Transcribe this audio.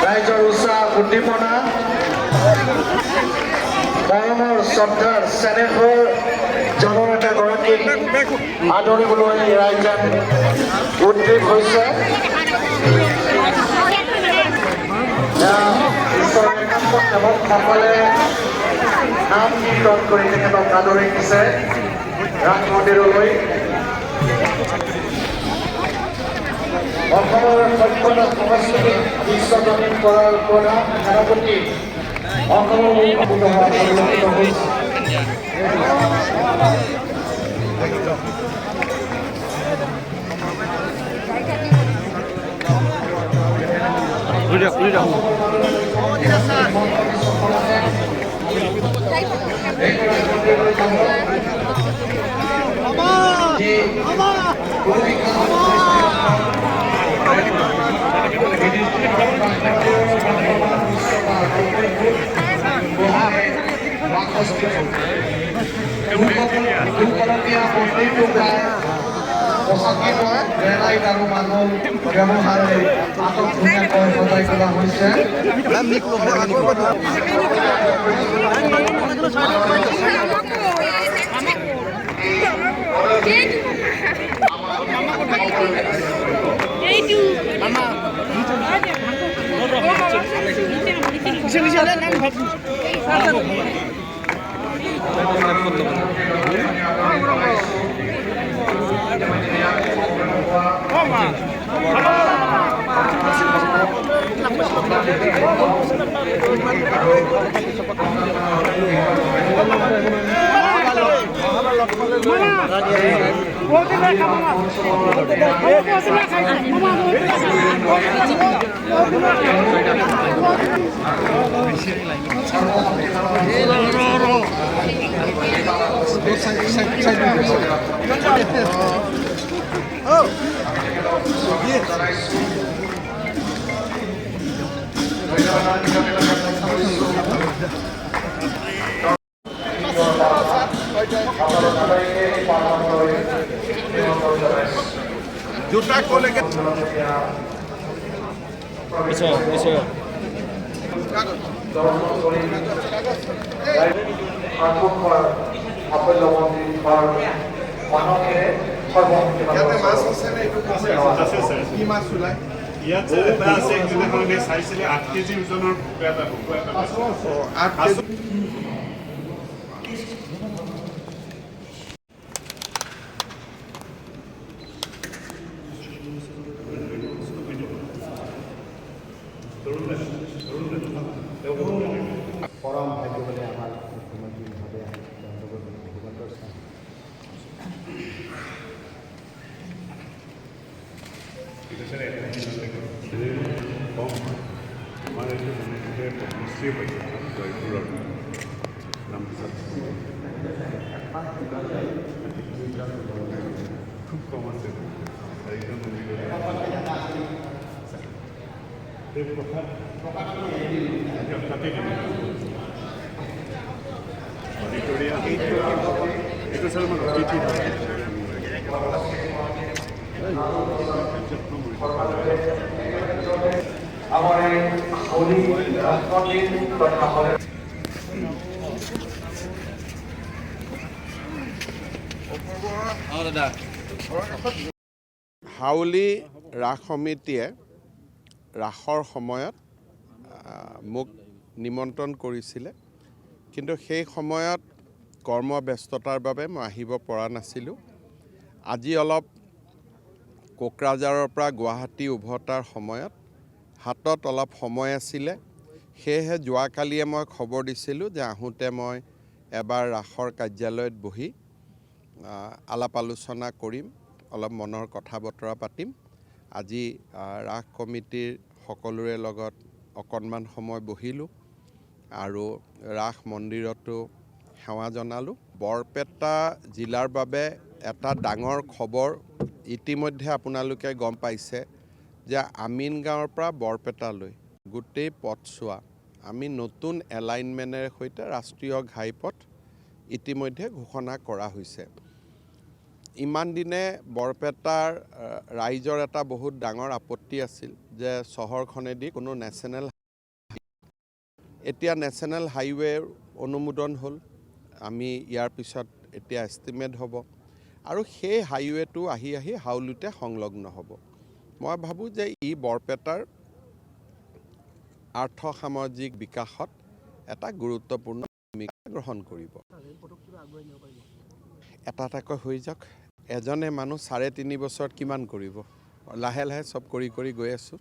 ৰাইজৰ উৎসাহ উদ্দীপনা মৰমৰ শ্ৰদ্ধাৰ চেনেহৰ জননেতাগৰাকীক আদৰিবলৈ ৰাইজে উদ্গ্ৰীৱ হৈছে। সেৱকসকলে নাম কীৰ্তন কৰি তেখেতক আদৰি দিছে ৰাস মন্দিৰলৈ। অসমৰ সভ্যতা সংস্কৃতিক বিশ্বজনীন কৰাৰ প্ৰধান সেনাপতি অসমৰ পৰিলক্ষিত হৈছে। গ্ৰেনাইট আৰু মাৰ্বল ব্যৱহাৰে আটক ধুনীয়াকৈ সজাই তোলা হৈছে। দুটা কলেকে ইয়াত এটা আছে সেইদিনাখন চাইছিলে 8 কেজি ওজনৰ এটা পৰম ভাগ্য বলে আমাৰ মুখ্যমন্ত্ৰী মহোদয় ভূপেন্দ্ৰ সিং খুব কম আছে হাউলি ৰাস সমিতিয়ে ৰাসৰ সময়ত মোক নিমন্ত্ৰণ কৰিছিলে, কিন্তু সেই সময়ত কৰ্মব্যস্ততাৰ বাবে মই আহিব পৰা নাছিলোঁ। আজি অলপ কোকৰাঝাৰৰ পৰা গুৱাহাটী উভতাৰ সময়ত হাতত অলপ সময় আছিলে, সেয়েহে যোৱাকালিয়ে মই খবৰ দিছিলোঁ যে আহোঁতে মই এবাৰ ৰাসৰ কাৰ্যালয়ত বহি আলাপ আলোচনা কৰিম, অলপ মনৰ কথা বতৰা পাতিম। আজি ৰাস কমিটিৰ সকলোৰে লগত অকণমান সময় বহিলোঁ আৰু ৰাস মন্দিৰতো সেৱা জনালোঁ। বৰপেটা জিলাৰ বাবে এটা ডাঙৰ খবৰ ইতিমধ্যে আপোনালোকে গম পাইছে যে আমিনগাঁৱৰ পৰা বৰপেটালৈ গোটেই পথছোৱা আমি নতুন এলাইনমেণ্টেৰে সৈতে ৰাষ্ট্ৰীয় ঘাইপথ ইতিমধ্যে ঘোষণা কৰা হৈছে। ইমান দিনে বৰপেটাৰ ৰাইজৰ এটা বহুত ডাঙৰ আপত্তি আছিল যে চহৰখনেদি কোনো নেশ্যনেল এতিয়া নেশ্যনেল হাইৱেৰ অনুমোদন হ'ল, আমি ইয়াৰ পিছত এতিয়া এষ্টিমেট হ'ব আৰু সেই হাইৱেটো আহি আহি হাউলিতে সংলগ্ন হ'ব। মই ভাবোঁ যে ই বৰপেটাৰ আৰ্থ সামাজিক বিকাশত এটা গুৰুত্বপূৰ্ণ ভূমিকা গ্ৰহণ কৰিব। এটা এটাকৈ হৈ যাওক। এজনে মানুহ 3.5 বছৰত কিমান কৰিব? লাহে লাহে চব কৰি গৈ আছোঁ।